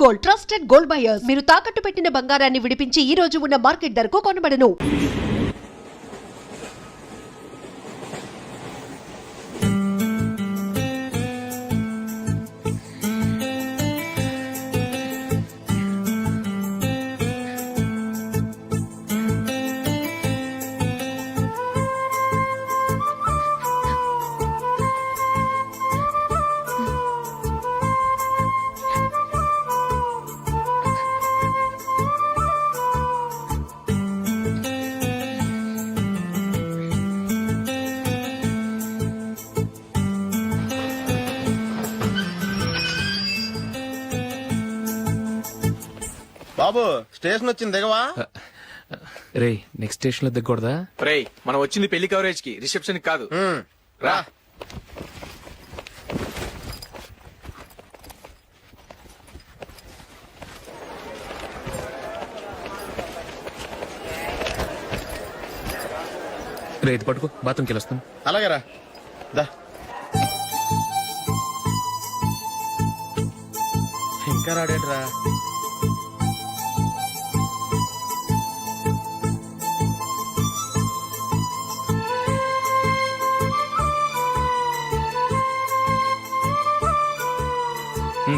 Gold, trusted gold buyers. మీరు తాకట్టు పెట్టిన బంగారాన్ని విడిపించి ఈ రోజు ఉన్న మార్కెట్ ధరకు కొనబడను. బాబు స్టేషన్ వచ్చింది దిగవా? రే నెక్స్ట్ స్టేషన్ లో దిగకూడదా? రే మనం వచ్చింది పెళ్లి కవరేజ్ కి, రిసెప్షన్ కాదు. రా. రే ఇది పట్టుకో, బాత్రూమ్కి వెళ్ళొస్తాను. అలాగే రా. దా. ఇంకా రాడేట్రా?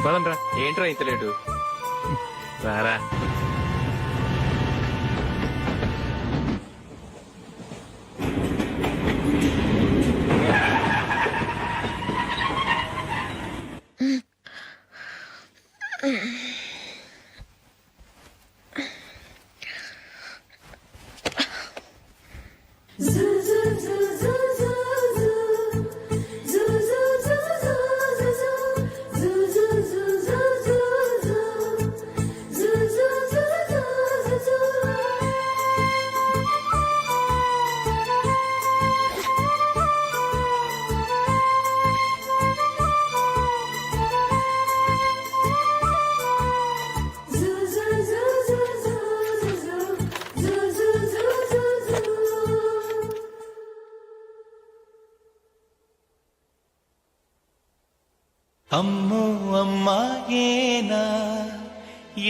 పదండ్రా. ఏంట్రా ఇంత లేటు? రారా. అమ్మో అమ్మాయేనా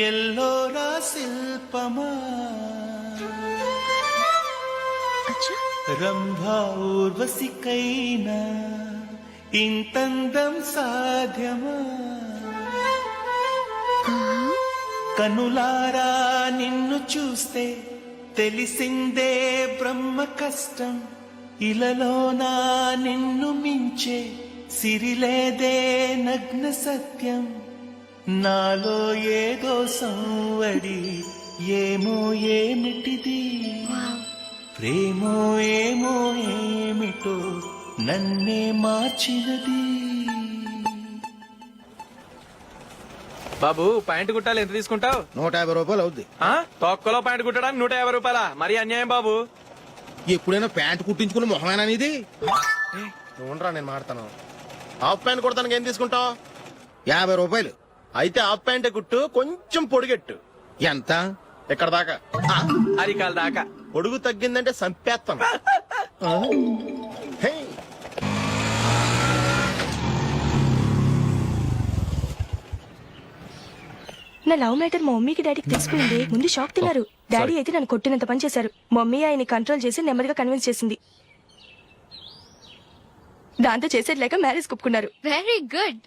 ఎల్లోరా శిల్పమా, రంభా ఊర్వశికైనా ఇంతందం సాధ్యమా, కనులారా నిన్ను చూస్తే తెలిసిందే బ్రహ్మ కష్టం, ఇలలోనా నిన్ను మించే సిరిలేదే నగ్న సత్యం, నాలో ఏదో సంవడి ఏమో ఏమిటిది, ప్రేమో ఏమో ఏమిటో నన్నే మార్చినది. బాబు ప్యాంటు కుట్టాలి, ఎంత తీసుకుంటావు? 150 రూపాయలు అవుద్ది. తొక్కలో ప్యాంటు కుట్టడానికి 150 రూపాయల? మరి అన్యాయం బాబు. ఎప్పుడైనా ప్యాంట్ కుట్టించుకుని మొహమేనా ఇది? ఉండరా, నేను మాడతాను. హాఫ్ ప్యాంట్ కుడతానికి ఏం తీసుకుంటావు? 50 రూపాయలు. అయితే హాఫ్ ప్యాంటే కుట్టు, కొంచెం పొడిగెట్టు. ఎంత? ఇక్కడ దాకా, అరికాల దాకా. పొడుగు తగ్గిందంటే సంపేస్తాను. హే. నా లవ్ మ్యాటర్ మా మమ్మీకి డాడీకి తెలుసుకుంది. ముందు షాక్ తిన్నారు. డాడీ అయితే నన్ను కొట్టినంత పని చేశారు. మమ్మీ ఆయన్ని కంట్రోల్ చేసి నెమ్మదిగా కన్విన్స్ చేసింది. దాంతో చేసేది లేక మ్యారేజ్ ఒప్పుకున్నారు. Very good.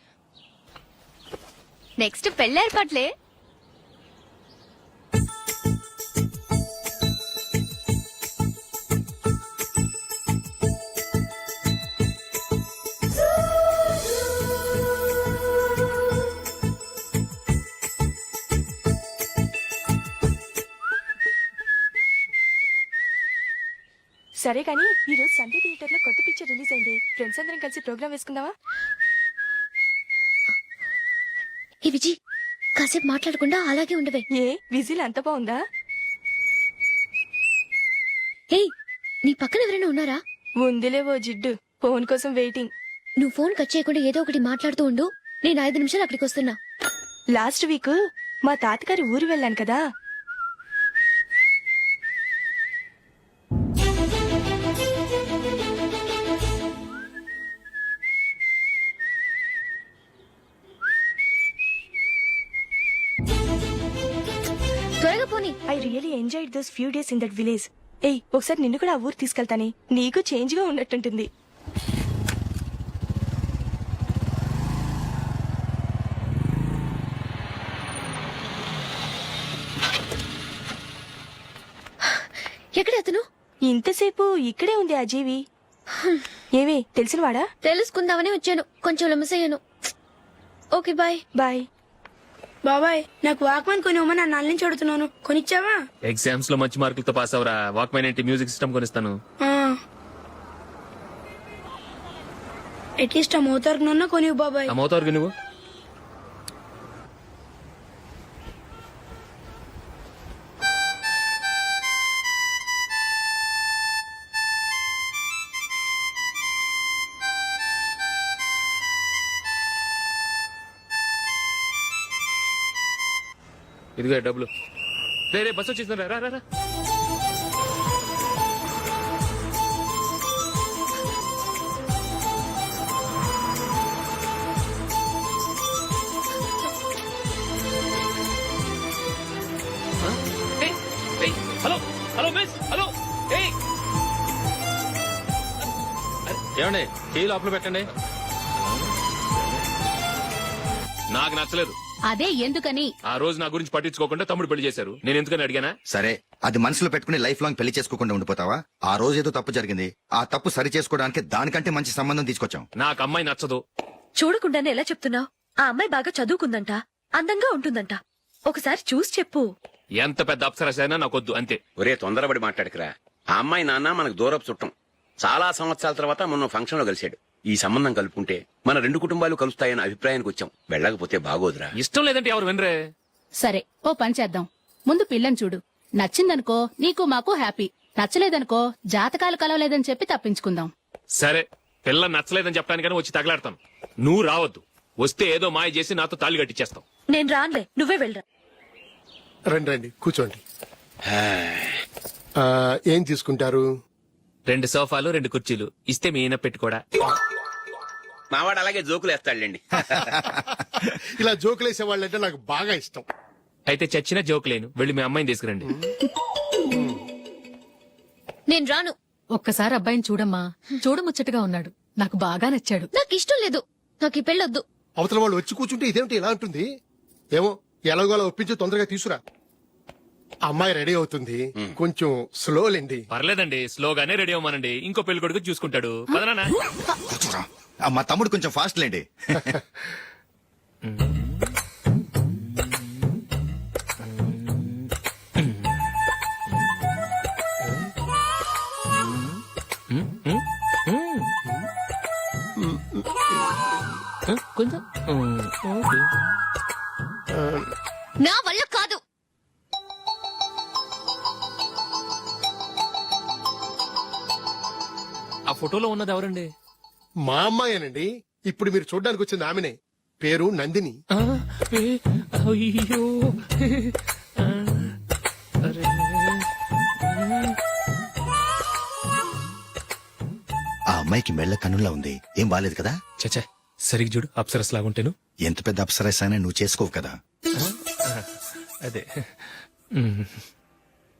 నెక్స్ట్ పెళ్లి ఏర్పాట్లే. సరే కానీ ఈ రోజు సండే థియేటర్ లో కొత్త పిక్చర్ రిలీజ్ అయింది. ఫ్రెండ్స్ అందరం కలిసి ప్రోగ్రామ్ వేసుకుందామా? ఈ విజి కాసేపు మాట్లాడకుండా అలాగే ఉండవే. ఏ విజిల్ అంత బాగుందా? ఏ నీ పక్కన ఎవరైనా ఉన్నారా? ఉందిలే ఓ జిడ్డు, ఫోన్ కోసం వెయిటింగ్. నువ్వు ఫోన్ కట్ చేయకుండా ఏదో ఒకటి మాట్లాడుతూ ఉండు. నేను 5 నిమిషాలు అక్కడికి వస్తున్నా. లాస్ట్ వీక్ మా తాతగారి ఊరు వెళ్ళాను కదా, త్వరగా పోనీ. I really enjoyed those few days in that village. ఏయ్ ఒకసారి నిన్ను కూడా ఆ ఊరు తీసుకెళ్తానే, నీకు చేంజ్ గా ఉన్నట్టుంటుంది. ఎక్కడ అతను? ఇంతసేపు ఇక్కడే ఉంది ఆ జీవి. ఏవే తెలిసినవాడా? తెలుసుకుందామని వచ్చాను, కొంచెం లెమసయ్యాను. Okay bye. బాయ్. బాబాయ్ నాకు వాక్మన్ కొని ఇవ్వమని నా నుంచి అడుగుతున్నాను, కొనిచ్చావా? ఎగ్జామ్స్ లో మంచి మార్కులతో పాస్ అవరా. వాక్మెన్ ఏంటి, మ్యూజిక్ సిస్టమ్ కొనిస్తాను. అట్లీస్ట్ ఆ మోతారు కొనివ్వు బాబాయ్. ఆ మోతారు నువ్వు ఇదిగో డబ్బులు. రే బస్ వచ్చేసిందిరా, రా రా రా. Hello hello miss, hello. ఏమండి టీ లోపల పెట్టండి. నాకు నచ్చలేదు. అదే ఎందుకని? ఆ రోజు నా గురించి పట్టించుకోకుండా తమ్ముడు పెళ్లి చేశారు. నేను ఎందుకని అడిగానా? సరే అది మనసులో పెట్టుకుని లైఫ్ లాంగ్ పెళ్లి చేసుకోకుండా ఉండిపోతావా? ఆ రోజు ఏదో తప్పు జరిగింది, ఆ తప్పు సరి చేసుకోవడానికి దానికంటే మంచి సంబంధం తీసుకొచ్చాం. నాకు అమ్మాయి నచ్చదు. చూడకుండానే ఎలా చెప్తున్నావు? ఆ అమ్మాయి బాగా చదువుకుందంట, అందంగా ఉంటుందంట. ఒకసారి చూసి చెప్పు. ఎంత పెద్ద అప్సరసైనా నాకొద్దు, అంతే. ఒరే తొందరపడి మాట్లాడకురా. ఆ అమ్మాయి నాన్న మనకు దూరపు చుట్టం. చాలా సంవత్సరాల తర్వాత మొన్న ఫంక్షన్ లో కలిశాడు. ఈ సంబంధం కలుపుకుంటే మన రెండు కుటుంబాలు కలుస్తాయన్న అభిప్రాయానికి వచ్చాం. వెళ్ళకపోతే బాగోదురా. ఇష్టం లేదంటే ఎవరు వినరే. సరే ఓ పని చేద్దాం, ముందు పిల్లని చూడు. నచ్చిందనుకో నీకు మాకు హ్యాపీ, నచ్చలేదనుకో జాతకాలు కలవలేదని చెప్పి తప్పించుకుందాం. సరే పిల్ల నచ్చలేదని చెప్పడానికని వచ్చి తగలాడతాను. నువ్వు రావద్దు. వస్తే ఏదో మాయ చేసి నాతో తాళి కట్టించేస్తావు. నేను రానులే, నువ్వే వెళ్ళరా. రండి రండి కూర్చోండి. ఏం తీసుకుంటారు? 2 సోఫాలు 2 కుర్చీలు ఇస్తే మీ ఈయన పెట్టుకోడా. మావాడు అలాగే జోకులు వేస్తాడులేండి. ఇలా జోకులేసే వాళ్ళంటే నాకు బాగా ఇష్టం. అయితే చచ్చిన జోక్ లేను. వెళ్ళి మీ అమ్మాయిని తీసుకురండి. నేను రాను. ఒక్కసారి అబ్బాయిని చూడమ్మా, చూడముచ్చటగా ఉన్నాడు, నాకు బాగా నచ్చాడు. నాకు ఇష్టం లేదు, నాకు ఈ పెళ్ళొద్దు. అవతల వాళ్ళు వచ్చి కూర్చుంటే ఇదేమిటి ఇలా ఉంటుంది? ఏమో ఎలాగోలా ఒప్పించి తొందరగా తీసుకురా. అమ్మాయి రెడీ అవుతుంది, కొంచెం స్లో లేండి. పర్లేదండి, స్లోగానే రెడీ అవ్వమానండి. ఇంకో పెళ్లి కొడుకు చూసుకుంటాడు. పదనా. కూర్చోరా. మా తమ్ముడు కొంచెం ఫాస్ట్ లేండి. కొంచెం నా వల్ల కాదు. ఆ ఫోటోలో ఉన్నది ఎవరండి? మా అమ్మాయేనండి. ఇప్పుడు మీరు చూడడానికి వచ్చింది ఆమెనే. పేరు నందిని. అయ్యో ఆ అమ్మాయికి మెళ్ళ కన్నులా ఉంది, ఏం బాలేదు కదా? చచ్చా సరిగ్గా చూడు, అప్సరస్ లాగుంటేను. ఎంత పెద్ద అప్సరస్ అయినా నువ్వు చేసుకోవు కదా. అదే.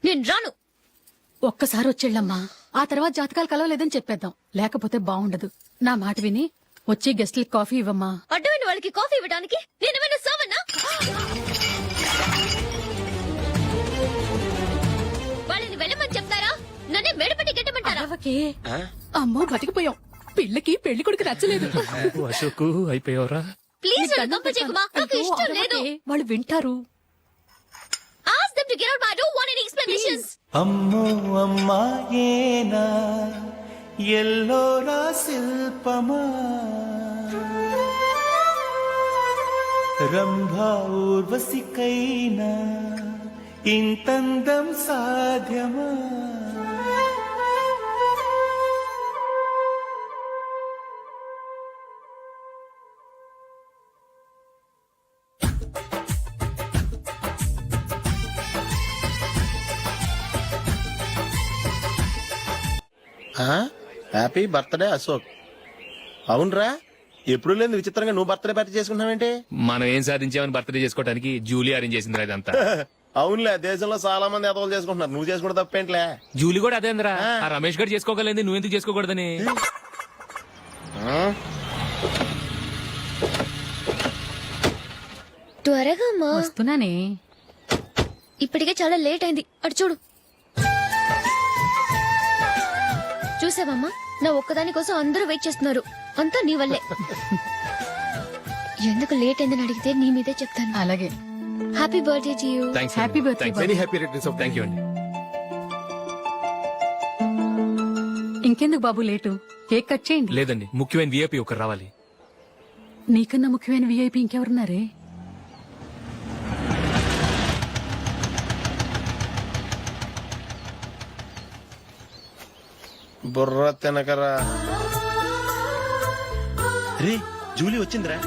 నేను రాను. ఒక్కసారి వచ్చేళ్ళమ్మా, ఆ తర్వాత జాతకాలు కలవలేదని చెప్పేద్దాం, లేకపోతే బాగుండదు. నా మాట విని వచ్చి గెస్ట్లకి కాఫీ ఇవ్వమ్మా. అడ్డమైన వాళ్ళకి కాఫీ ఇవ్వడానికి నేనేమైనా సావన్నా? వాళ్ళని వెళ్ళమని చెప్తారా, నన్నే మేడపట్టి గెట్టమంటారా? అరవకే. అమ్మో బతికిపోయాం, పిల్లకి పెళ్లి కొడుకు నచ్చలేదు. అశోకు అయిపోయావరా. ప్లీజ్ నన్ను పంపించేకుమా, నాకు ఇష్టం లేదు. వాళ్ళు వింటారు. Ask them to get out. I don't want any explanations. అమ్మో అమ్మాయేనా ఎల్లోరా శిల్పమా రంభా ఊర్వశికైనా ఇంతందం సాధ్యమా? Happy birthday Ashok. అవునరా, ఎప్పుడు లేదు విచిత్రంగా నువ్వు బర్త్డే పార్టీ చేసుకుంటున్నావేంటి? మనం ఏం సాధించామని బర్త్డే చేసుకోవడానికి జూలీ అరేంజ్ చేసింది ఇదంతా. అవునులే దేశంలో చాలా మంది ఎదవలు చేసుకుంటున్నారు, నువ్వు చేసుకుంటే తప్పేంట్లే. జూలి కూడా అదే అందరా ఆ రమేష్ గారు చేసుకోగలేదు నువ్వు ఎందుకు చేసుకోకూడదని. త్వరగా అమ్మా, వస్తున్నానే. ఇప్పటికే చాలా లేట్ అయింది. అటు చూడు. చూసావమ్మా, నా ఒక్కదాని కోసం అందరూ వెయిట్ చేస్తున్నారు. అంతా నీ వల్లే. ఎందుకు లేట్ అయిందని అడిగితే నీ మీదే చెప్తాను. అలాగే. Happy birthday to you. Thanks happy birthday. Very happy returns of thank you అండి. ఇంకెందుకు బాబు లేటు, కేక్ కట్ చేయండి. లేదండి, ముఖ్యమైన విఐపి ఒకరు రావాలి. నీకన్నా ముఖ్యమైన విఐపి ఇంకెవరున్నారే? బుర్ర తినకరా. రే జూలీ వచ్చిందిరా.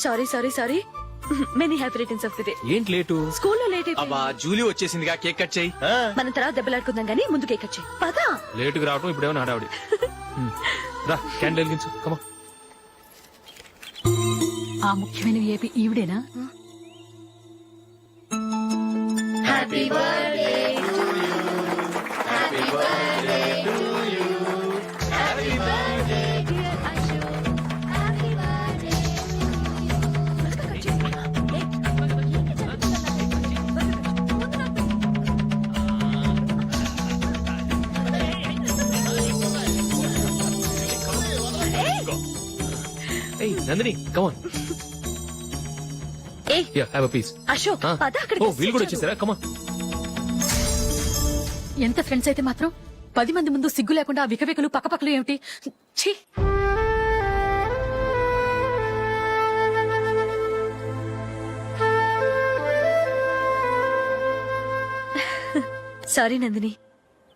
Sorry sorry sorry, many happy returns of the day. ఏంటి లేటు? స్కూల్లో లేట్ అబ్బా జూలీ వచ్చేసిందిగా, కేక్ కట్ చేయి. మనం తర్వాత దెబ్బలాడుకుందాం గానీ ముందు కేక్ వచ్చాయి. పదా. లేటుగా రావటం ఇప్పుడేమో హడావుడి. రా క్యాండిల్ వెలిగించు, కమా. ఆ ముఖ్యమైన విఐపి ఈవిడేనా? ఏయ్ నందిని కమాన్. ఏయ్ ya have a piece. Ashok, పద అక్కడికి. ఓ వీళ్ళు కూడా వచ్చేసారా? కమాన్. ఎంత ఫ్రెండ్స్ అయితే మాత్రం 10 మంది ముందు సిగ్గు లేకుండా ఆ వికవికలు పక్కపక్కలు ఏమిటి? ఛీ! సారీ నందిని,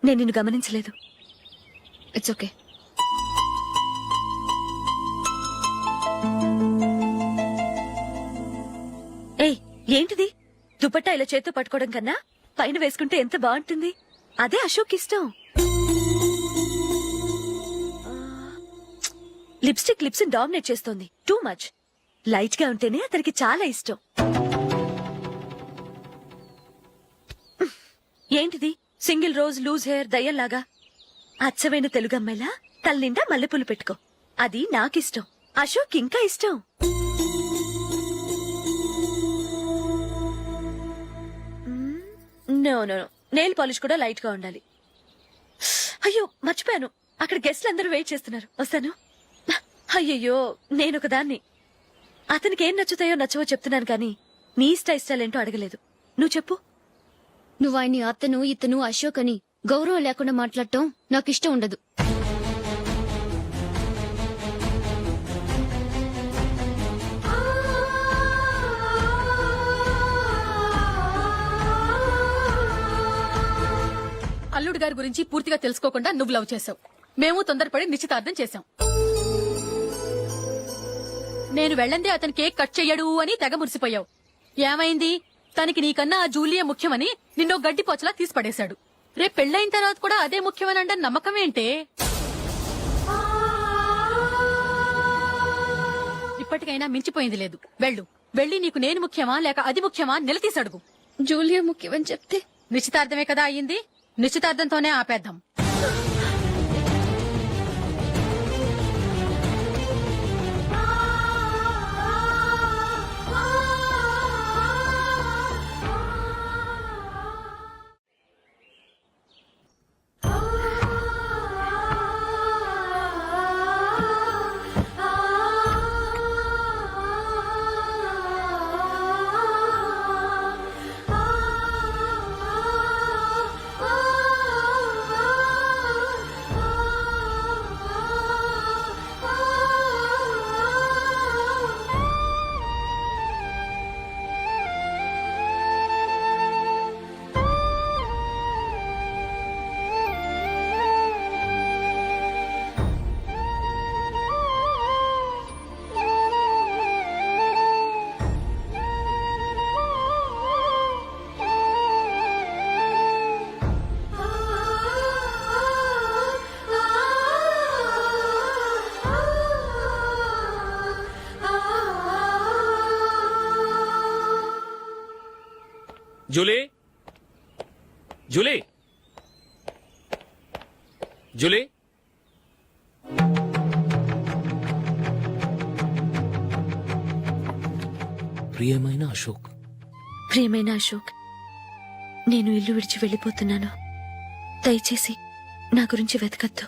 నేను నిన్ను గమనించలేదు. It's okay. ఏయ్ ఏంటిది? దుపట్టా ఇలా చేత్తో పట్టుకోవడం కన్నా పైన వేసుకుంటే ఎంత బాగుంటుంది. అదే అశోక్ ఇష్టం. లిప్స్టిక్ లిప్స్ డామినేట్ చేస్తోంది. Too much. లైట్ గా ఉంటేనే అతనికి చాలా ఇష్టం. ఏంటిది? సింగిల్ రోజ్ లూజ్ హెయిర్ దయ్యంలాగా. అచ్చమైన తెలుగు అమ్మాయిలా తల్లిండా మల్లెపూలు పెట్టుకో. అది నాకిష్టం. అశోక్ ఇంకా ఇష్టం. No no no, nail polish కూడా లైట్ గా ఉండాలి. అయ్యో మర్చిపోయాను, అక్కడ గెస్ట్లు అందరూ వెయిట్ చేస్తున్నారు. వస్తాను. అయ్యయ్యో నేనొక దాన్ని. అతనికి ఏం నచ్చుతాయో నచ్చవో చెప్తున్నాను కానీ నీ ఇష్టాలేంటో అడగలేదు. నువ్వు చెప్పు. నువ్వు ఆయన్ని అతను ఇతను అశోక్ అని గౌరవం లేకుండా మాట్లాడటం నాకు ఇష్టం ఉండదు. అల్లుడు గారి గురించి పూర్తిగా తెలుసుకోకుండా నువ్వు లవ్ చేసావు. మేము తొందరపడి నిశ్చితార్థం చేశాం. నేను వెళ్ళందే అతను కేక్ కట్ చెయ్యడు అని తెగ మురిసిపోయావు. ఏమైంది? తనకి నీకన్నా ఆ జూలియా ముఖ్యమని నిన్నో గడ్డి పోచలా తీసి పడేశాడు. రేపు పెళ్ళైన తర్వాత కూడా అదే ముఖ్యమని అంటే నమ్మకం ఏంటే? ఇప్పటికైనా మించిపోయింది లేదు. వెళ్ళి నీకు నేను ముఖ్యమా లేక అది ముఖ్యమా నిలదీసి అడుగు. జూలియా ముఖ్యమని చెప్తే నిశ్చితార్థమే కదా అయ్యింది. నిశ్చితార్థంతోనే ఆపేద్దాం. జూలీ జూలీ జూలీ ప్రియమైన అశోక్, ప్రియమైన అశోక్, నేను ఇల్లు విడిచి వెళ్ళిపోతున్నాను. దయచేసి నా గురించి వెతకద్దు.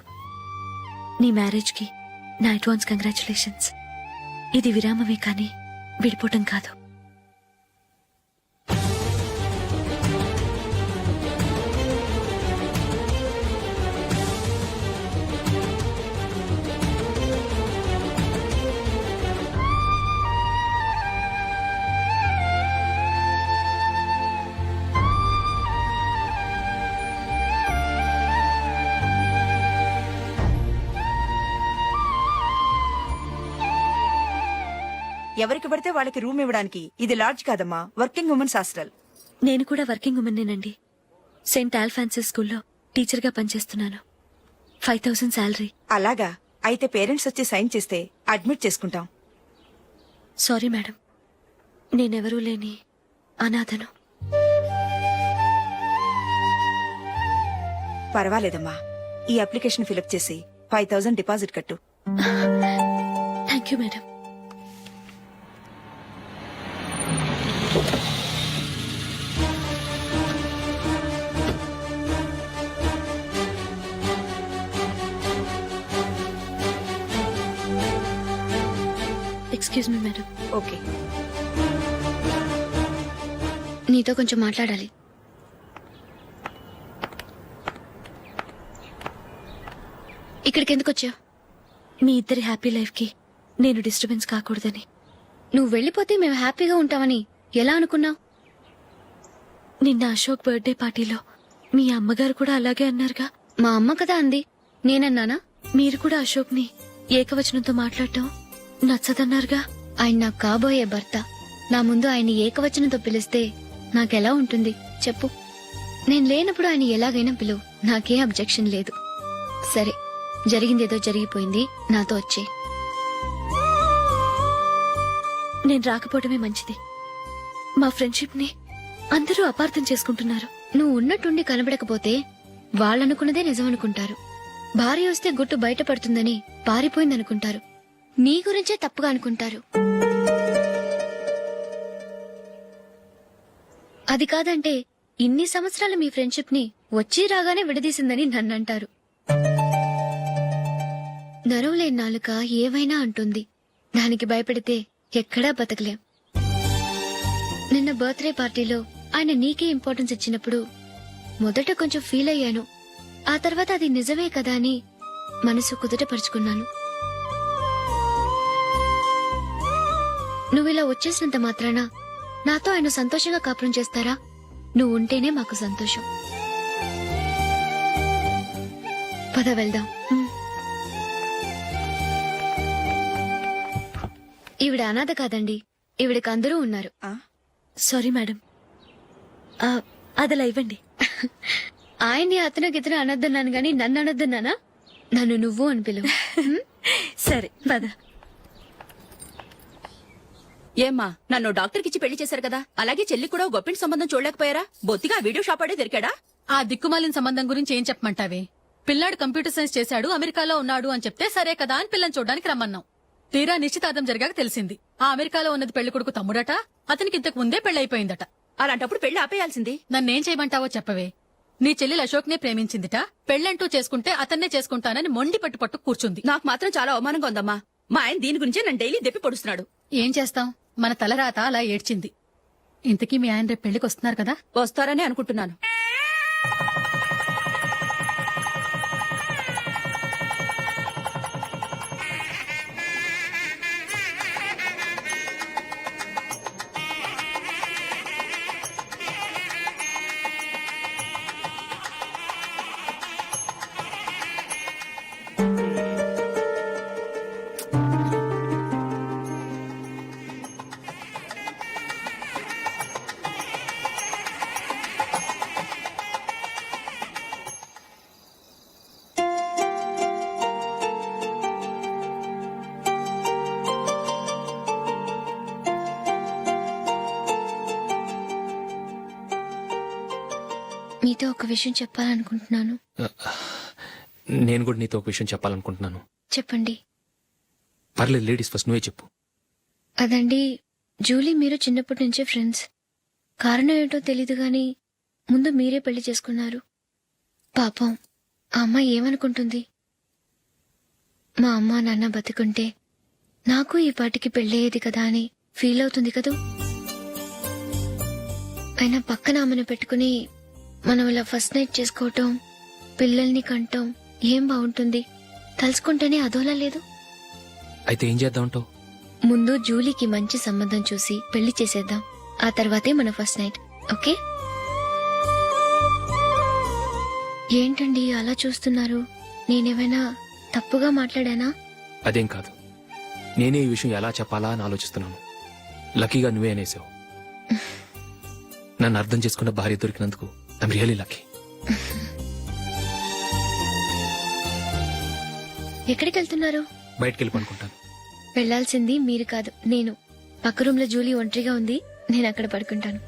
నీ మ్యారేజ్కి నా అడ్వాన్స్ కంగ్రాచులేషన్స్. ఇది విరామమే కానీ విడిపోవటం కాదు. ఎవరికి పడితే వాళ్ళకి రూమ్ ఇవ్వడానికి ఇది లాడ్జ్ కాదమ్మా, వర్కింగ్ ఉమెన్స్ హాస్టల్. నేను కూడా వర్కింగ్ ఉమెన్నేనండి. సెయింట్ ఆల్ఫాన్సెస్ స్కూల్లో టీచర్గా పనిచేస్తున్నాను. 5000 శాలరీ. అలాగా? అయితే పేరెంట్స్ వచ్చి సైన్ చేస్తే అడ్మిట్ చేసుకుంటాం. సారీ మేడం, నేనెవరూ లేని అనాథను. పర్వాలేదమ్మా, ఈ అప్లికేషన్ ఫిలప్ చేసి 5000 డిపాజిట్ కట్టు. Thank you madam. Excuse me madam. Okay. నీతో కొంచెం మాట్లాడాలి. ఇక్కడికి ఎందుకు వచ్చావు? మీ ఇద్దరి హ్యాపీ లైఫ్కి నేను డిస్టర్బెన్స్ కాకూడదని. నువ్వు వెళ్ళిపోతే మేము హ్యాపీగా ఉంటామని ఎలా అనుకున్నావు? నిన్న అశోక్ బర్త్డే పార్టీలో మీ అమ్మగారు కూడా అలాగే అన్నారుగా. మా అమ్మ కదా అంది, నేనన్నానా? మీరు కూడా అశోక్ని ఏకవచనంతో మాట్లాడటం నచ్చదన్నారుగా. ఆయన నాకు కాబోయే భర్త. నా ముందు ఆయన్ని ఏకవచనంతో పిలిస్తే నాకెలా ఉంటుంది చెప్పు? నేను లేనప్పుడు ఆయన ఎలాగైనా పిలువు, నాకే అబ్జెక్షన్ లేదు. సరే, జరిగిందేదో జరిగిపోయింది, నాతో వచ్చే. నేను రాకపోవడమే మంచిది. మా ఫ్రెండ్షిప్ ని అందరూ అపార్థం చేసుకుంటున్నారు. నువ్వు ఉన్నట్టుండి కనబడకపోతే వాళ్ళనుకున్నదే నిజం అనుకుంటారు. భార్య వస్తే గుట్టు బయటపడుతుందని పారిపోయిందనుకుంటారు. నీ గురించే తప్పుగా అనుకుంటారు. అది కాదంటే ఇన్ని సంవత్సరాల మీ ఫ్రెండ్షిప్ ని వచ్చి రాగానే విడదీసిందని నన్నంటారు. నరవలేని నాలుక ఏవైనా అంటుంది. దానికి భయపడితే ఎక్కడా బతకలేం. నిన్న బర్త్డే పార్టీలో ఆయన నీకే ఇంపార్టెన్స్ ఇచ్చినప్పుడు మొదట కొంచెం ఫీల్ అయ్యాను. ఆ తర్వాత అది నిజమే కదా అని మనసు కుదుటపరుచుకున్నాను. నువ్విలా వచ్చేసినంత మాత్రాన నాతో ఆయన సంతోషంగా కాపురం చేస్తారా? నువ్వు ఉంటేనే మాకు సంతోషం. పద వెళ్దాం. ఈవిడ అనాథ కాదండి, ఈవిడకి అందరూ ఉన్నారు. సారీ మేడం, అదలా ఇవ్వండి. ఆయన్ని అతను గితను అనొద్దన్నాను గాని నన్ను అనొద్దన్నానా? నన్ను నువ్వు అని పిలువు. సరే పద. ఏమ్మా, నన్ను డాక్టర్కి ఇచ్చి పెళ్లి చేశారు కదా, అలాగే చెల్లి కూడా గొప్పింటి సంబంధం చూడలేకపోయారా? బొత్తిగా వీడియో షాప్ ఆడే దొరికాడా? ఆ దిక్కుమాలిన సంబంధం గురించి ఏం చెప్పమంటావే? పిల్లాడు కంప్యూటర్ సైన్స్ చేశాడు, అమెరికాలో ఉన్నాడు అని చెప్తే సరే కదా అని పిల్లని చూడడానికి రమ్మన్నాం. తీరా నిశ్చితార్థం జరిగాక తెలిసింది ఆ అమెరికాలో ఉన్నది పెళ్లి కొడుకు తమ్ముడట, అతనికి ఇంతకు ముందే పెళ్లయిపోయిందట. అలాంటప్పుడు పెళ్లి ఆపేయాల్సింది. నన్నేం చేయమంటావో చెప్పవే? నీ చెల్లెలు అశోక్ నే ప్రేమించిందిట, పెళ్లంటూ చేసుకుంటే అతన్నే చేసుకుంటానని మొండి పట్టు కూర్చుంది. నాకు మాత్రం చాలా అవమానంగా ఉందమ్మా. మా ఆయన దీని గురించే నన్ను డైలీ దెప్పి పొడుస్తున్నాడు. ఏం చేస్తాం, మన తలరాత అలా ఏడ్చింది. ఇంతకీ మీ ఆయన రేపు పెళ్లికి వస్తున్నారు కదా? వస్తారని అనుకుంటున్నాను. మీతో ఒక విషయం చెప్పాలనుకుంటున్నాను. నేను కూడా నీతో ఒక విషయం చెప్పాలనుకుంటున్నాను. చెప్పండి. పర్లేదు, లేడీస్ ఫస్ట్, నువ్వే చెప్పు. అదండి, జూలీ మీరు చిన్నప్పటి నుంచే ఫ్రెండ్స్. కారణం ఏంటో తెలీదు గాని ముందు మీరే పెళ్లి చేసుకున్నారు. పాపం ఆ అమ్మాయి ఏమనుకుంటుంది? మా అమ్మ నాన్న బతుకుంటే నాకు ఈ పాటికి పెళ్ళయ్యేది కదా అని ఫీల్ అవుతుంది కదూ. అయినా పక్కన ఆమెను పెట్టుకుని మనం ఇలా ఫస్ట్ నైట్ చేసుకోవటం, పిల్లల్ని కంటాం ఏం బాగుంటుంది? తలుచుకుంటేనే అదోలా లేదు. అయితే ఏం చేద్దామంటావు? ముందు జూలీకి మంచి సంబంధం చూసి పెళ్లి చేసేద్దాం. ఆ తర్వాతే మన ఫస్ట్ నైట్. ఓకే? ఏంటండి అలా చూస్తున్నారు? నేనేమైనా తప్పుగా మాట్లాడానా? అదేం కాదు, నేనే ఈ విషయం ఎలా చెప్పాలా అని ఆలోచిస్తున్నాను. లక్కీగా నువ్వే అనేసావు. నన్ను అర్థం చేసుకున్న భార్య దొరికినందుకు ఐమ్ రియలీ లక్కీ. ఎక్కడికి వెళ్తున్నారు? బయటికి వెళ్ళి పడుకుంటాను. వెళ్లాల్సింది మీరు కాదు, నేను. పక్క రూమ్ లో జూలీ ఒంటరిగా ఉంది, నేను అక్కడ పడుకుంటాను.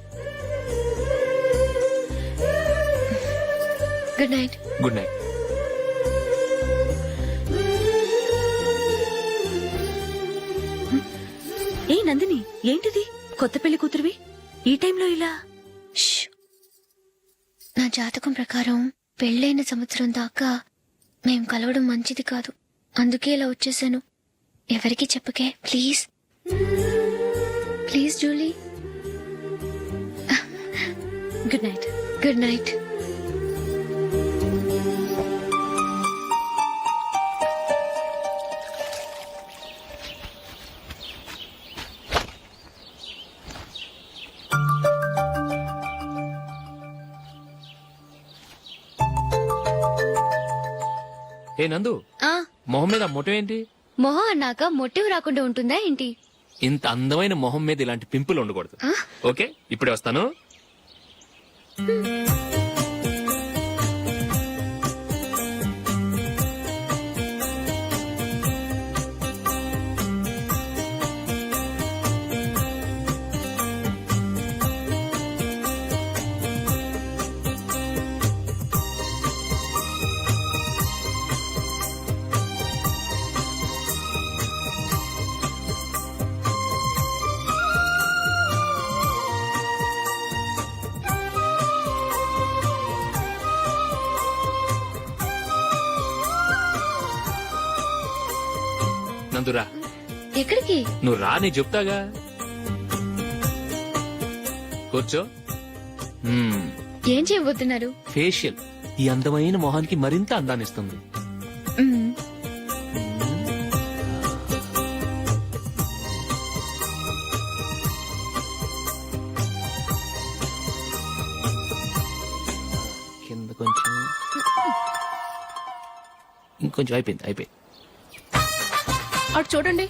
Good night. Good night. ఏ నందిని, ఏంటిది? కొత్త పెళ్లి కూతురువి ఈ టైంలో ఇలా? ష్. నా జాతకం ప్రకారం పెళ్ళైన సంవత్సరం దాకా మేం కలవడం మంచిది కాదు. అందుకే ఇలా వచ్చేసాను. ఎవరికి చెప్పకే please. Please Julie. Good night. Good night. ఏ నందు, మొహం మీద మొట్టం ఏంటి? మొహం అన్నాక మొటివ్ రాకుండా ఉంటుందా ఏంటి? ఇంత అందమైన మొహం మీద ఇలాంటి పింపుల్ ఉండకూడదు. ఓకే, ఇప్పుడే వస్తాను. నందురా. ఎక్కడికి? నువ్వు రా, నేను చెప్తాగా. కూర్చో. ఏం చేయబోతున్నారు? ఫేషియల్ ఈ అందమైన మొహానికి మరింత అందాన్నిస్తుంది. మ్మ్. కింద కొంచెం, ఇంకొంచెం. అయిపోయింది. అటు చూడండి.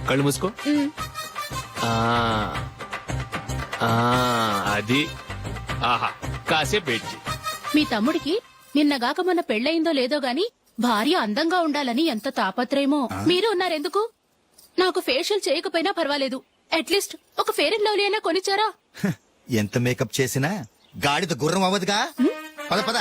కళ్ళు మూసుకో. అది. ఆహా, కాసేపు వెయిట్ చెయ్. మీ తమ్ముడికి నిన్నగాక మొన్న పెళ్ళయిందో లేదో గాని భార్య అందంగా ఉండాలని ఎంత తాపత్రయమో. మీరు ఉన్నారెందుకు? నాకు ఫేషియల్ చేయకపోయినా పర్వాలేదు, అట్లీస్ట్ ఒక ఫేర్ అండ్ లవ్లీ అయినా కొనిచ్చారా? ఎంత మేకప్ చేసినా గాడిద గుర్రం అవ్వదుగా. పద పద.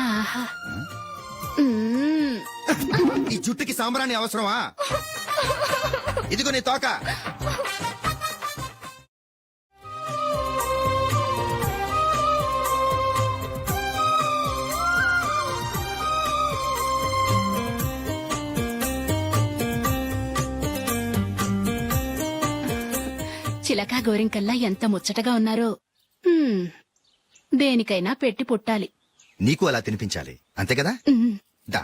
ఆహా. ఈ జుట్టుకి సాంబ్రాణి అవసరమా? ఇదిగో నీ తోక. చిలకా గోరింకల్లా ఎంత ముచ్చటగా ఉన్నారో. దేనికైనా పెట్టి పుట్టాలి. నీకు అలా తినిపించాలి, అంతే కదా? దా.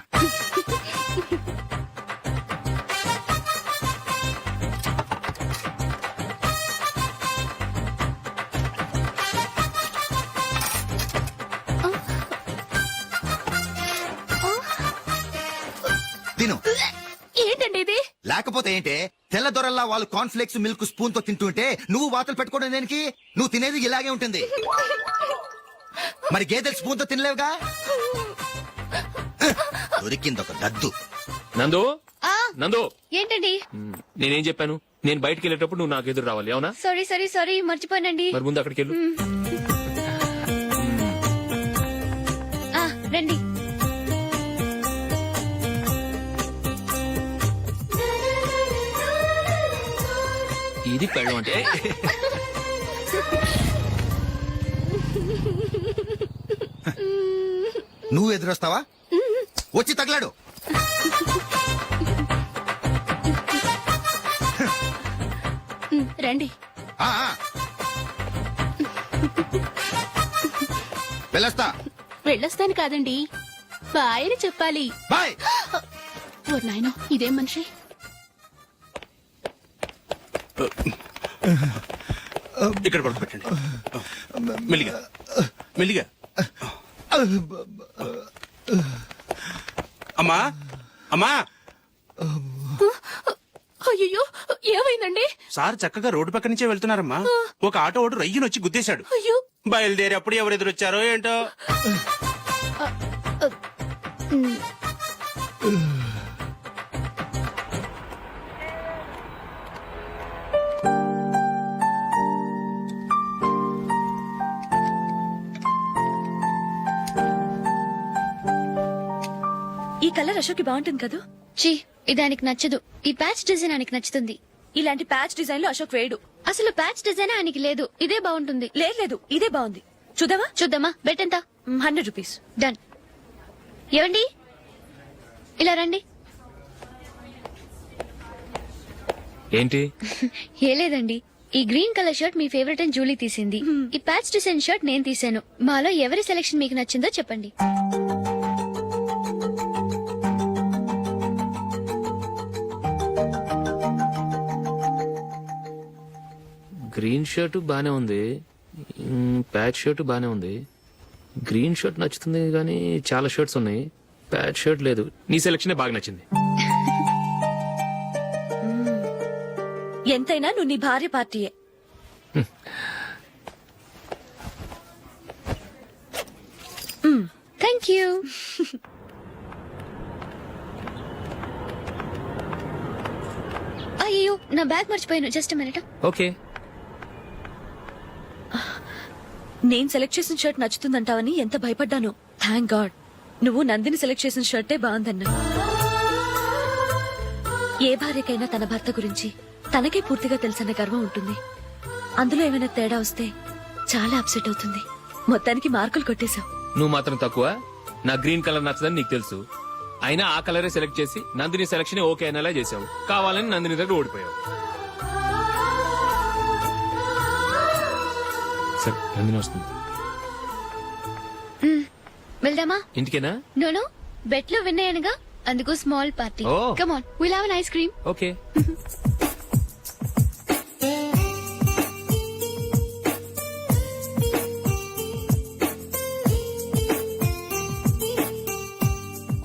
తిను. ఏంటండి ఇది? లేకపోతే ఏంటే తెల్ల దొరల్లా వాళ్ళు కాన్ఫ్లెక్స్ మిల్క్ స్పూన్ తో తింటుంటే నువ్వు వాతలు పెట్టుకోవడం దేనికి? నువ్వు తినేది ఇలాగే ఉంటుంది. మరి గేదెలు స్పూన్ తో తినలేవుగా. దొరికింది ఒక దద్దు. నందు ఆ, నందు ఏంటండి? నేనేం చెప్పాను? నేను బయటికి వెళ్ళేటప్పుడు నువ్వు నాకు ఎదురు రావాలి, అవునా? సారీ మర్చిపోయానండి. మరి ముందు అక్కడికి వెళ్ళు. ఆ, రండి. ఇది పెళ్ళం అంటే. నువ్వు ఎదురొస్తావా? వచ్చి తగలాడు. రండి. ఆ, ఆ. వెళ్ళొస్తా. వెళ్ళొస్తాను కాదండి, బాయ్ అని చెప్పాలి. బాయ్. ఓ నాయనో, ఇదేం మనిషి? ఇక్కడ పడుకోబెట్టండి. మెల్లిగా మెల్లిగా. అమ్మా అమ్మా, అయ్యో, ఏమైందండి? సార్ చక్కగా రోడ్డు పక్క నుంచే వెళ్తున్నారమ్మా. ఒక ఆటో ఓడు రయ్యను వచ్చి గుద్దేశాడు. అయ్యో, బయలుదేరి అప్పుడు ఎవరు ఎదురొచ్చారో ఏంటో. ఈ కలర్ అశోక్ బాగుంటుంది కదా. చీ, ఇది ఆయనకి నచ్చదు. ఈ ప్యాచ్ డిజైన్ ఆయనకి నచ్చుతుంది. ఇలాంటి ప్యాచ్ డిజైన్ లో అశోక్ వేయడు. అసలు ప్యాచ్ డిజైన్ ఆయనకి లేదు. ఇదే బాగుంటుంది. లేదు, ఇదే బాగుంది. చూద్దామా? చూద్దామా? బెట్ ఎంత? 100 రూపీస్. డన్. ఏవండి, ఇలా రండి. ఏంటి? ఏ లేదండి, ఈ గ్రీన్ కలర్ షర్ట్ మీ ఫేవరెట్ అని జూలీ తీసింది. ఈ ప్యాచ్ డిజైన్ షర్ట్ నేను తీసాను. మాలో ఎవరి సెలెక్షన్ మీకు నచ్చిందో చెప్పండి. గ్రీన్ షర్ట్ బానే ఉంది, ప్యాచ్ షర్ట్ బానే ఉంది. గ్రీన్ షర్ట్ నచ్చుతుంది కానీ చాలా షర్ట్స్ ఉన్నాయి, ప్యాచ్ షర్ట్ లేదు. నీ సెలెక్షన్ బాగా నచ్చింది. ఎంతైనా నువ్వు నీ భార్య పార్టీయే. Thank you. అయ్యో, నా బ్యాగ్ మర్చిపోయాను. Just minute. ఓకే. నేను సెలెక్ట్ చేసిన షర్ట్ నచ్చుతుందంటావని ఎంత భయపడ్డాను. థ్యాంక్ గాడ్ నువ్వు నందిని సెలెక్ట్ చేసిన షర్టే బాగుందన్నా. ఏ భార్యకైనా తన భర్త గురించి తనకే పూర్తిగా తెలుసన్న గర్వం ఉంటుంది. అందులో ఏమైనా తేడా వస్తే చాలా అప్సెట్ అవుతుంది. మొత్తానికి మార్కులు కొట్టేశావు. నువ్వు మాత్రం తక్కువ. నా గ్రీన్ కలర్ నచ్చదని నీకు తెలుసు, అయినా ఆ కలరే సెలెక్ట్ చేసి నందిని సెలెక్షన్ ఓకే అనేలా చేసావు. కావాలని నందిని దగ్గర ఓడిపోయావు. సరే, నందిని వస్తుంది. వెళ్దామా? ఇంటికేనా? నోను, బెట్ లో విన్ అయ్యానుగా, అందుకు small party. Oh. Come on, will have an ice cream. Okay.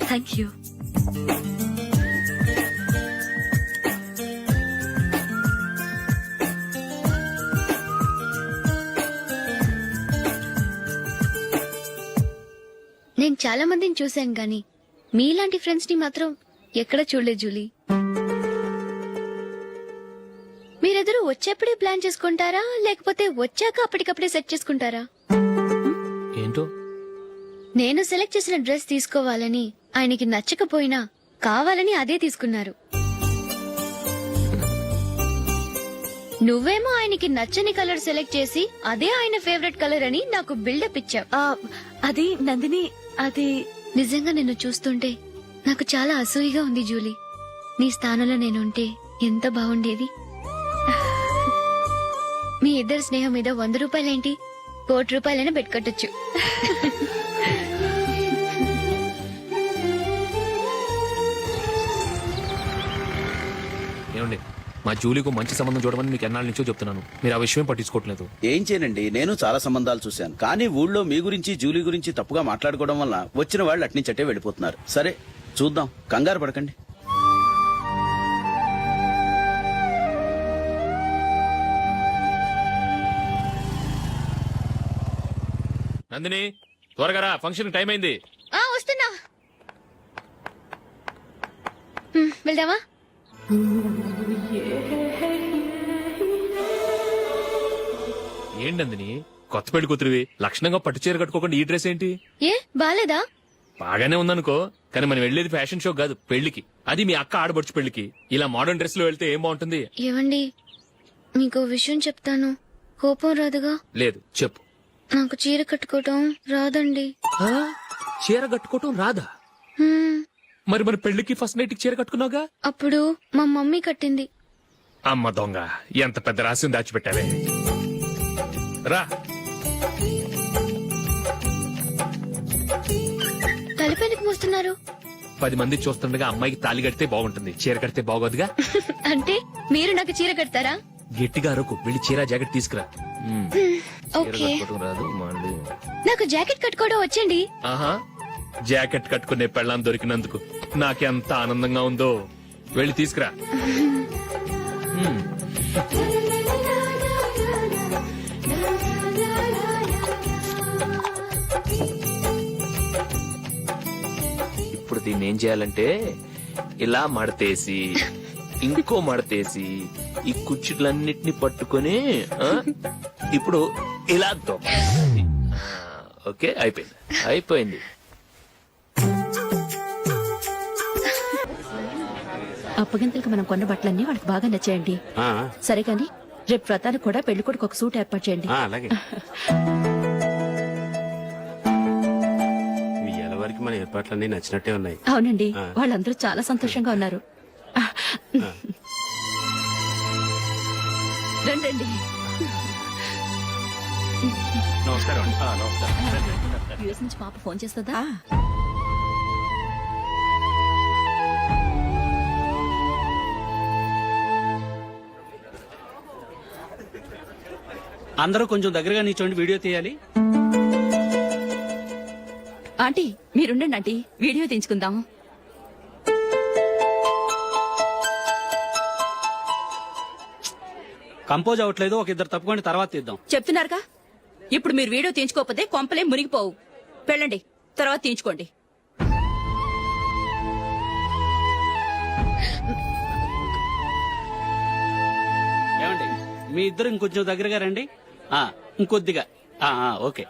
Thank you. నేను చాలా మందిని చూశాను గాని మీలాంటి ఫ్రెండ్స్ ని మాత్రం ఎక్కడ చూడలేదు జూలీ. మీరెదరూ వచ్చేప్పుడే ప్లాన్ చేసుకుంటారా, లేకపోతే వచ్చాక అప్పటికప్పుడే సెట్ చేసుకుంటారా? ఏంటో? నేను సెలెక్ట్ చేసిన డ్రెస్ తీసుకోవాలని ఆయనకి నచ్చకపోయినా కావాలని అదే తీసుకున్నారు. నువ్వేమో ఆయనకి నచ్చని కలర్ సెలెక్ట్ చేసి అదే ఆయన ఫేవరెట్ కలర్ అని నాకు బిల్డప్ ఇచ్చావు. అది నందిని, అది నిజంగా నిన్ను చూస్తుంటే నాకు చాలా అసూయగా ఉంది జూలీ. నీ స్థానంలో నేనుంటే ఎంత బాగుండేది. మీ ఇద్దరు స్నేహం మీద 100 రూపాయలేంటి, 1 కోటి రూపాయలైనా పెట్టుకట్టొచ్చు. ఏమండి, మా జూలీకు మంచి సంబంధం చూడమని మీకు ఎన్నాళ్ళ నుంచో చెప్తున్నాను, మీరు ఆ విషయం పట్టించుకోవట్లేదు. ఏం చేయనండి, నేను చాలా సంబంధాలు చూశాను. కానీ ఊళ్ళో మీ గురించి జూలీ గురించి తప్పుగా మాట్లాడుకోవడం వల్ల వచ్చిన వాళ్ళు అట్నుంచటే వెళ్ళిపోతున్నారు. సరే చూద్దాం, కంగారు పడకండి. నందిని త్వరగా రా, ఫంక్షన్ టైం అయింది. వస్తున్నా. వెళ్దామా? ఏంటి నందిని, కొత్త పెళ్లి కూతురివి లక్షణంగా పట్టు చీర కట్టుకోకుండా ఈ డ్రెస్ ఏంటి? ఏ బాలేదా? బాగానే ఉందనుకో, కానీ మనం వెళ్ళేది ఫ్యాషన్ షో కాదు, పెళ్లికి. అది మీ అక్క ఆడబడుచు పెళ్లికి. ఇలా మోడర్న్ డ్రెస్ లో వెళ్తే ఏం బాగుంటుంది? ఏవండి, మీకు విషయం చెప్తాను, కోపం రాదుగా? లేదు, చెప్పు. నాకు చీర కట్టుకోవటం రాదండి. చీర కట్టుకోవటం రాదా? హ్మ్, మరి మన పెళ్లికి ఫస్ట్ నైట్ చీర కట్టుకున్నావుగా? అప్పుడు మా మమ్మీ కట్టింది. అమ్మ దొంగ, ఎంత పెద్ద రహస్యం దాచిపెట్టావే. రా. తలపెందుకు మోస్తున్నారు? 10 మంది చూస్తుండగా అమ్మాయికి తాళి కడితే బాగుంటుంది, చీర కడితే బాగోదుగా. అంటే మీరు నాకు చీర కడతారా? గట్టిగా అరకు, వెళ్ళి చీర జాకెట్ తీసుకురా. చీర ఓకే. కట్టుకోవటం రాదు మళ్ళీ. నాకు జాకెట్ కట్టుకోవడం వచ్చండి. ఆహా, జాకెట్ కట్టుకునే పెళ్ళాం దొరికినందుకు నాకెంత ఆనందంగా ఉందో. వెళ్ళి తీసుకురా. ఇప్పుడు దీన్ని ఏం చేయాలంటే ఇలా మడతేసి ఇంకో మడతేసి ఈ కుర్చీలన్నిటిని పట్టుకొని ఇప్పుడు ఇలా దొక్కాలి. ఓకే, అయిపోయింది. అప్పగింతలకు మనం కొన్న బట్టలన్నీ వాళ్ళకి బాగా నచ్చాయండి. సరే కానీ రేపు వ్రతానికి కూడా పెళ్లి కొడుకు ఒక సూట్ ఏర్పాటు చేయండి. అలాగే. వరకు మన ఏర్పాట్లన్నీ నచ్చినట్టే ఉన్నాయి. అవునండి, వాళ్ళందరూ చాలా సంతోషంగా ఉన్నారు. రండి. నమస్కారం. యూఎస్ నుంచి పాప ఫోన్ చేస్తుందా? అందరూ కొంచెం దగ్గరగా నిల్చోండి, వీడియో తీయాలి. ఆంటీ మీరుండండి ఆంటీ, వీడియో తీయించుకుందాం. కంపోజ్ అవ్వట్లేదు, ఒక ఇద్దరు తప్పుకోండి, తర్వాత తీద్దాం. చెప్తున్నారుగా, ఇప్పుడు మీరు వీడియో తీయించుకోకపోతే కొంపలే మునిగిపోవు. వెళ్ళండి, తర్వాత తీయించుకోండి. ఏమండి, మీ ఇద్దరు ఇంకొంచెం దగ్గరగా రండి. ఇంకొద్దిగా. ఓకే.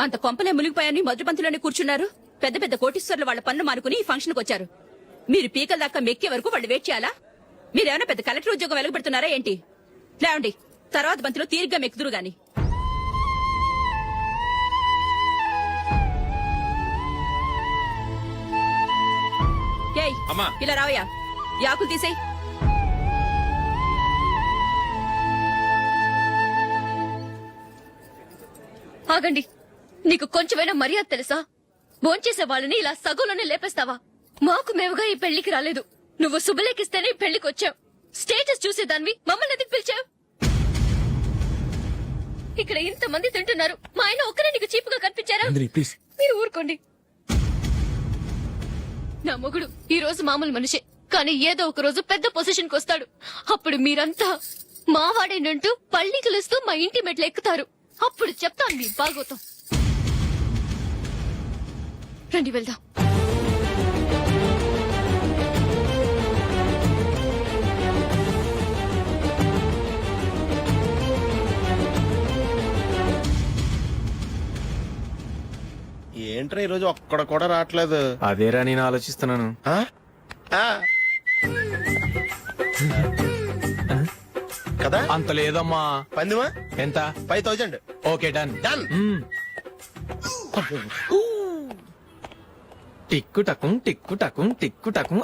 అంత కొంపలే మునిగిపోయాని మొదటి పంతులోనే కూర్చున్నారు. పెద్ద పెద్ద కోటీశ్వర్లు వాళ్ళ పన్ను మానుకుని ఈ ఫంక్షన్ కు వచ్చారు. మీరు పీకల దాకా మెక్కే వరకు వాళ్ళు వెయిట్ చేయాలా? మీరేమైనా పెద్ద కలెక్టర్ ఉద్యోగం వెలగబెడుతున్నారా ఏంటి? లేవండి, తర్వాత బంతిలో తీరిగ్గా మెక్కుదురు గాని. ఏయ్, ఇలా రావయ్యా, యాకులు తీసేయ్. ఆగండి, నీకు కొంచెమైనా మర్యాద తెలుసా? భోంచేసే వాళ్ళని ఇలా సగంలోనే లేపేస్తావా? మాకు మేముగా ఈ పెళ్లికి రాలేదు, నువ్వు శుభలేఖిస్తేనే ఈ పెళ్లికి వచ్చావు. స్టేటస్ చూసేదాన్ని మమ్మల్ని ఎందుకు పిలిచావు? ఇక్కడ ఇంతమంది తింటున్నారు, మా ఆయన ఒక్కరే నీకు చీపుగా కనిపించారా? మీరు ఊరుకోండి. నా మొగుడు ఈ రోజు మామూలు మనిషే, కానీ ఏదో ఒక రోజు పెద్ద పొజిషన్ కు వస్తాడు. అప్పుడు మీరంతా మావాడేనంటూ పళ్ళికలుస్తూ మా ఇంటి మెట్లు ఎక్కుతారు. అప్పుడు చెప్తాను మీ బాగోతాం. రండి వెళ్దాం. ఏంట్రా ఈరోజు ఒక్కడ కూడా రావట్లేదు? అదేరా నేను ఆలోచిస్తున్నాను. కదా అంత లేదమ్మా. పందిమా ఎంత? 5000. Okay, done. డన్. టిక్కు టకుం టిక్కు టకుం టిక్కు టకుం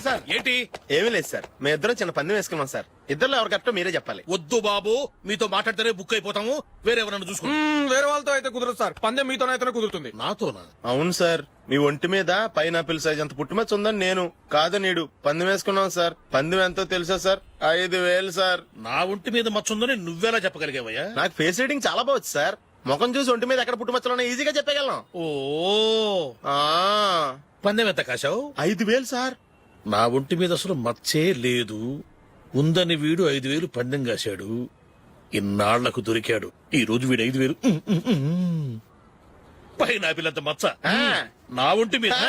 సార్ ఏంటి ఏమీ లేదు సార్ మేము ఇద్దరం చిన్న పందెం వేసుకున్నాం సార్ ఇద్దరు ఎవరు కరెక్టో మీరే చెప్పాలి. వద్దు బాబు, మీతో మాట్లాడితేనే బుక్ అయిపోతాము. వేరెవరన్నా చూసుకో. వేరే వాళ్ళతో అయితే కుదరదు సార్, పందెం మీతోనైతేనే కుదురుతుంది. నాతోనా? అవును సార్, మీ ఒంటి మీద పైనాపిల్ సైజ్ అంత పుట్టుమచ్చ ఉందని నేను కాదు నీడు పందెం వేసుకున్నాం సార్. పందెం ఎంతో తెలుసా సార్? 5,000 సార్. నా ఒంటి మీద మచ్చ ఉందని నువ్వెలా చెప్పగలిగావయ్యా? నాకు ఫేస్ రీడింగ్ చాలా బాగుంది సార్. ముఖం చూసి ఒంటి మీద ఎక్కడ పుట్టుమచ్చలో ఈజీగా చెప్పగలను. ఓ, ఆ, పందెం ఎంత కాశావు? 5,000 సార్. నా ఒంటి మీద అసలు మచ్చే లేదు. ఉందని వీడు 5,000 పందెం కాశాడు. ఇన్నాళ్లకు దొరికాడు. ఈ రోజు వీడు 5,000 పైనాపిలంత మచ్చ నా ఒంటి మీద.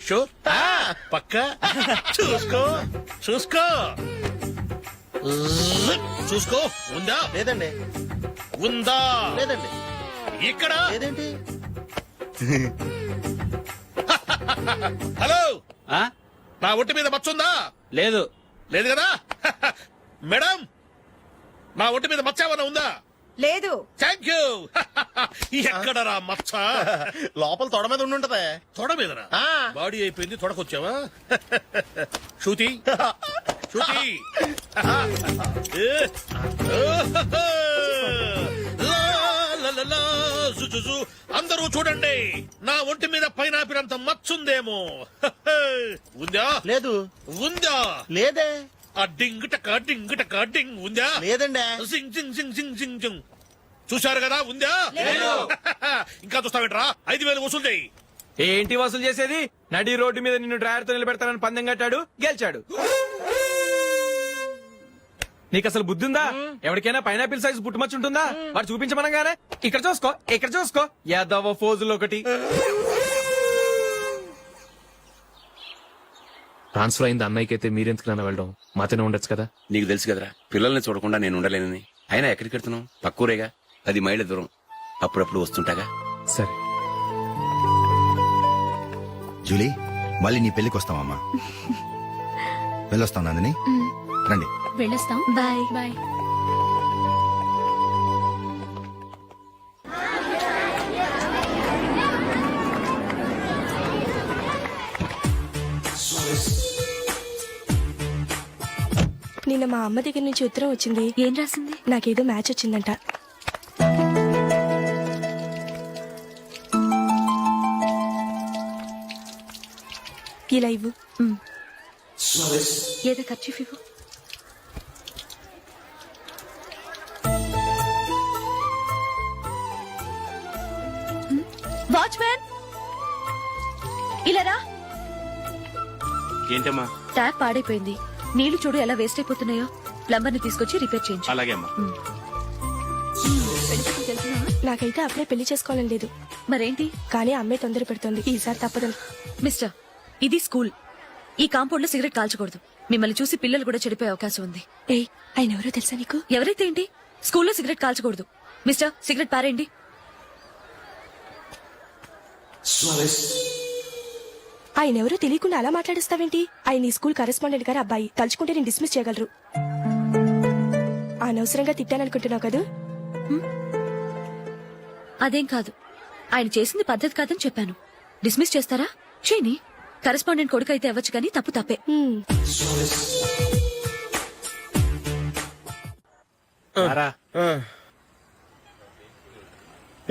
షూర్, పక్క చూసుకో చూసుకో చూసుకో. ఉందా? లేదండి. ఉందా? లేదండి. ఇక్కడ లేదేంటి? హలో, నా ఒంటి మీద మచ్చ ఉందా? లేదు. లేదు కదా? మేడం, నా ఒంటి మీద మచ్చ ఏమైనా ఉందా? లేదు. Thank you. ఎక్కడరా మచ్చ? లోపల తొడ మీద ఉండి ఉంటది. తొడ మీదనా? ఆ. బాడీ అయిపోయింది, తొడకొచ్చావా? శృతి శృతి. అందరూ చూడండి, నా ఒంటి మీద పైనాపిల్ అంత మచ్చుందేమో. ఉందా? లేదు. ఉందా? లేదే. ఆ డింగ్ టక డింగ్ టక డింగ్ ఉందా? లేదండి. సింగ్ సింగ్ సింగ్ సింగ్ సింగ్ సింగ్. చూశారు కదా? ఉందా? ఇంకా చూస్తావేంట్రా? 5,000 వసూలు చేయి. ఏంటి వసూలు చేసేది? నడి రోడ్డు మీద నిన్ను డ్రైవర్ తో నిలబెడతానని పందెం కట్టాడు, గెలిచాడు. నీకు అసలు బుద్ధి ఉందా? ఎవరికైనా పైనాపిల్ సైజ్ పుట్టుమచ్చు ఉంటుందా? వాడు చూపించమనగానే ఇక్కడ చూసుకో, ఇక్కడ చూసుకో, యాదవ ఫోజులు ఒకటి. ట్రాన్స్ఫర్ అయింది అన్నయ్యకి అయితే మీరెందుకు నాన్న వెళ్ళడం? మాతోనే ఉండొచ్చు కదా. నీకు తెలుసు కదరా, పిల్లల్ని చూడకుండా నేను ఉండలేనని. అయినా ఎక్కడికి వెళ్తున్నావు? పక్కూరేగా, 10 మైళ్ళ దూరం. అప్పుడప్పుడు వస్తుంటాగా. సరే. జూలీ, మళ్ళీ నీ పెళ్లికి వస్తామమ్మా. వెళ్ళొస్తాం నందిని, రండి. వెళ్ళొస్తాం. Bye bye. నిన్న మా అమ్మ దగ్గర నుంచి ఉత్తరం వచ్చింది. ఏం రాసింది? నాకేదో మ్యాచ్ వచ్చిందంట. ఇలా ఇవ్వు. ఏదో ఖర్చు ఇవ్వు. వాచ్మ్యాన్, ఇలా రా. ఏంటమ్మా? ట్యాప్ పాడైపోయింది. నీళ్లు చూడు ఎలా వేస్ట్ అయిపోతున్నాయో. ప్లంబర్ ని తీసుకొచ్చి రిపేర్ చేయించు. అలాగే అమ్మా. నాకైతే అప్పుడే పెళ్లి చేసుకోవాలని లేదు. మరేంటి? కానీ అమ్మే తొందర పెడుతోంది. ఈసారి తప్పదు. మిస్టర్, ఇది స్కూల్. ఈ కాంపౌండ్ లో సిగరెట్ కాల్చకూడదు. మిమ్మల్ని చూసి పిల్లలు కూడా చెడిపోయే అవకాశం ఉంది. ఏయ్, ఆయన ఎవరో తెలుసా నీకు? ఎవరైతే ఏంటి? స్కూల్లో సిగరెట్ కాల్చకూడదు. మిస్టర్, సిగరెట్ పారేయండి. ఆయన ఎవరో తెలియకుండా అలా మాట్లాడిస్తావేంటి? ఆయన ఈ స్కూల్ కరెస్పాండెంట్ గారు అబ్బాయి. తలుచుకుంటే నేను డిస్మిస్ చేయగలరు. అనవసరంగా తిట్టాననుకుంటున్నావు కదా? అదేం కాదు. ఆయన చేసింది పద్ధతి కాదని చెప్పాను. డిస్మిస్ చేస్తారా? చేయని. కరెస్పాండెంట్ కొడుకు అయితే అవ్వచ్చు కానీ తప్పు తప్పే.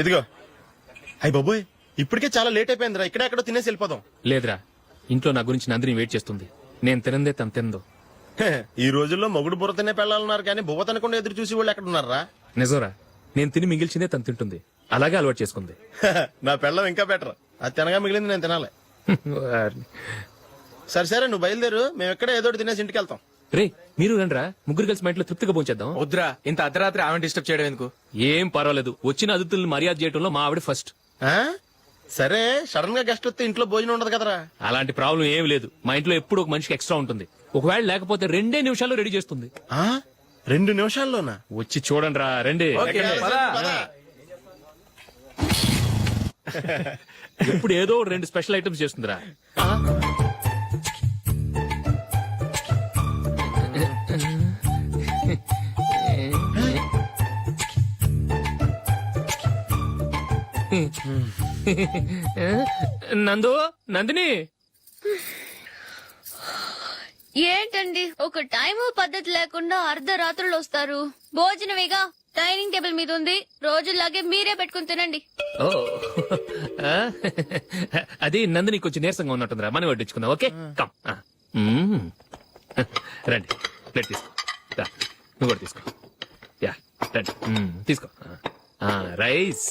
ఇదిగో. అయ్య బాబోయ్, ఇప్పటికే చాలా లేట్ అయిపోయిందిరా. ఇక్కడెక్కడో తినేసి వెళ్ళిపోదాం. లేదురా, ఇంట్లో నా గురించి నందిని వెయిట్ చేస్తుంది. నేను తినందే తను తిందో. ఈ రోజుల్లో మొగుడు బుర్ర తినే పెళ్ళాలన్నారు కానీ బువ్వ తినకుండా ఎదురు చూసి వాళ్ళు ఎక్కడ ఉన్నారా? నిజంరా, నేను తిని మిగిల్చిందే తను తింటుంది. అలాగే అలవాటు చేసుకుంది. నా పెళ్ళం ఇంకా బెటర్. అది తినగా మిగిలింది నేను తినాలి. సరే సరే, నువ్వు బయలుదేరు. మేము ఎక్కడ ఏదో ఒకటి తినేసి ఇంటికి వెళ్తాం. రే, మీరు రండిరా, ముగ్గురు కలిసి మా ఇంట్లో తృప్తిగా పోంచేద్దాం. వద్దురా, ఇంత అర్ధరాత్రి ఆమె డిస్టర్బ్ చేయడం ఎందుకు? ఏం పర్వాలేదు, వచ్చిన అతిథులను మర్యాద చేయడంలో మా ఆవిడ ఫస్ట్. ఆ? సరే, సడన్ గా గెస్ట్ వస్తే ఇంట్లో భోజనం ఉండదు కదరా. అలాంటి ప్రాబ్లం ఏం లేదు. మా ఇంట్లో ఎప్పుడు ఒక మనిషికి ఎక్స్ట్రా ఉంటుంది. ఒకవేళ లేకపోతే 2 నిమిషాల్లో రెడీ చేస్తుంది. 2 నిమిషాల్లోనా? వచ్చి చూడండి రా, రండి. ఇప్పుడు ఏదో 2 స్పెషల్ ఐటమ్స్ చేస్తుందిరా. నందిని ఏంటండి ఒక టైము పద్ధతి లేకుండా అర్ధరాత్రులు వస్తారు. భోజనమేగా డైనింగ్ టేబుల్ మీద ఉంది. రోజుల్లాగే మీరే పెట్టుకుని తినండి. ఓ ఆ? అది నందిని కొంచెం నీరసంగా ఉన్నట్టుందిరా, మనం వడ్డించుకుందాం. Okay come. రండి ప్లేట్ తీసుకో. రా, నువ్వు కూడా తీసుకో. యా రండి. తీసుకో. రైస్.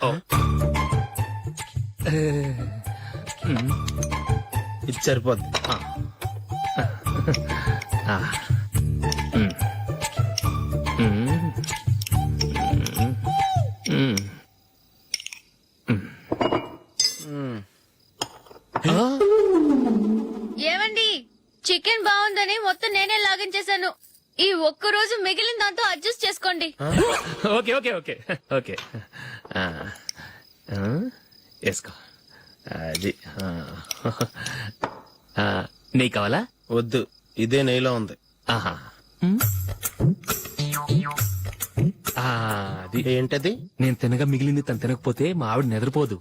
ఓ ఇది సరిపోద్ది. ఏమండి చికెన్ బాగుందని మొత్తం నేనే లాగించేశాను. ఈ ఒక్క రోజు మిగిలిన దాంతో అడ్జస్ట్ చేసుకోండి. ఓకే ఓకే ఓకే ఓకే వేసుకో. అది నెయ్యి కావాలా? వద్దు, ఇదే నెయ్యిలో ఉంది. ఆహా. అది ఏంటది? నేను తినగా మిగిలింది తను తినకపోతే మా ఆవిడ నిద్రపోదు.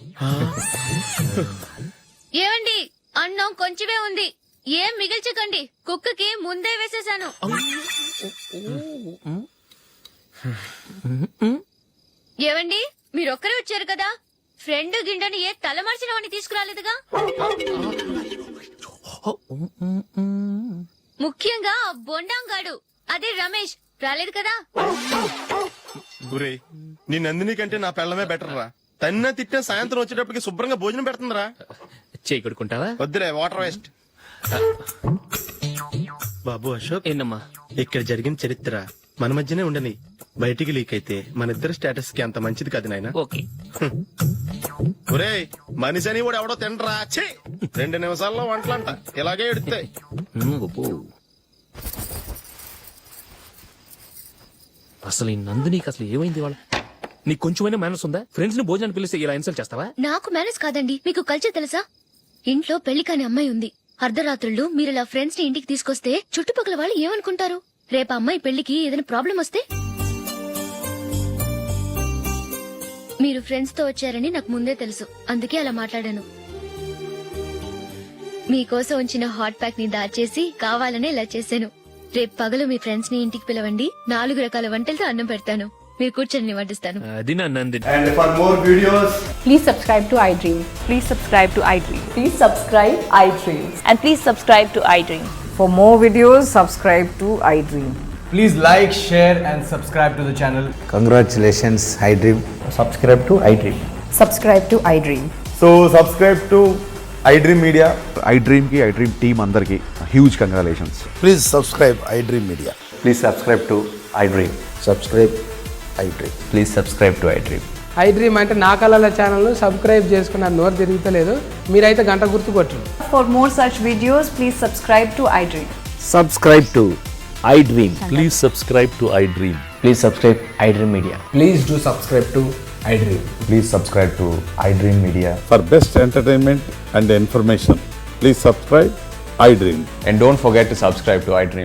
ఏమండి అన్నం కొంచెమే ఉంది, ఏం మిగిల్చకండి. కుక్కకి ముందే వేసేశాను. ఏవండి మీరొక్కరే వచ్చారు కదా, ఫ్రెండ్ గిండెని ఏ తలమార్చిన వాడిని తీసుకురాలేదుగా. ముఖ్యంగా బొండాంగాడు అదే రమేష్ రాలేదు కదా. గురే, నీ నందిని కంటే నా పెళ్ళమే బెటర్ రా. తన్న తిట్టిన సాయంత్రం వచ్చేటప్పటికి శుభ్రంగా భోజనం పెడుతుందిరా. చేయి కొడుకుంటావా? వద్దులే, వాటర్ వేస్ట్. బాబు అశోక్, ఏంటమ్మా ఇక్కడ జరిగిన చరిత్ర మన మధ్యనే ఉండని, బయటికి లీక్ అయితే మన ఇద్దరు స్టేటస్ కి అంత మంచిది కాదు నాయన. ఓకే. ఒరే, మనిషి అని కూడా ఎవడో తినరా. 2 నిమిషాల్లో వంటలంట ఇలాగే ఎడుతాయి. అసలు ఈ నందినికి అసలు ఏమైంది? వాళ్ళ నీకు కొంచెమైనా మేనర్స్ ఉందా? ఫ్రెండ్స్ ని భోజనాన్ని పిలిస్తే ఇలా ఇన్సల్ట్ చేస్తావా? నాకు మేనేజ్ కాదండి, మీకు కల్చర్ తెలుసా? ఇంట్లో పెళ్లి కాని అమ్మాయి ఉంది. అర్ధరాత్రులు మీరు ఇలా ఫ్రెండ్స్ ని ఇంటికి తీసుకొస్తే చుట్టుపక్కల వాళ్ళు ఏమనుకుంటారు? రేపు అమ్మాయి పెళ్లికి ఏదైనా ప్రాబ్లం వస్తే? మీరు ఫ్రెండ్స్ తో వచ్చారని నాకు ముందే తెలుసు, అందుకే అలా మాట్లాడాను. మీకోసం ఉంచిన హాట్ ప్యాక్ ని దాచేసి కావాలనే ఇలా చేశాను. రేపు పగలు మీ ఫ్రెండ్స్ ని ఇంటికి పిలవండి, 4 రకాల వంటలతో అన్నం పెడతాను. మీరు కూర్చొని వడ్డిస్తాను. అది నా Nandini. And for more videos, please subscribe to iDream. Please subscribe to iDream. Please subscribe iDream. And please subscribe to iDream. For more videos, subscribe to iDream. please like, share and subscribe to the channel. Congratulations iDream. Subscribe to iDream. Subscribe to iDream. So subscribe to iDream Media. iDream కి iDream team అందరికి huge congratulations. Please subscribe iDream media. Please subscribe to iDream. Subscribe iDream. Please subscribe to iDream. iDream అంటే నా కళల channel subscribe చేసుకున్న నోరు తిరుగుతలేదు. మీరైతే గంట గుర్తు కొట్టండి. For more such videos, please subscribe to iDream. Subscribe to iDream. Please subscribe to iDream. Please subscribe iDream Media. Please do subscribe to iDream. Please subscribe to iDream Media. For best entertainment and information please subscribe iDream. And don't forget to subscribe to iDream.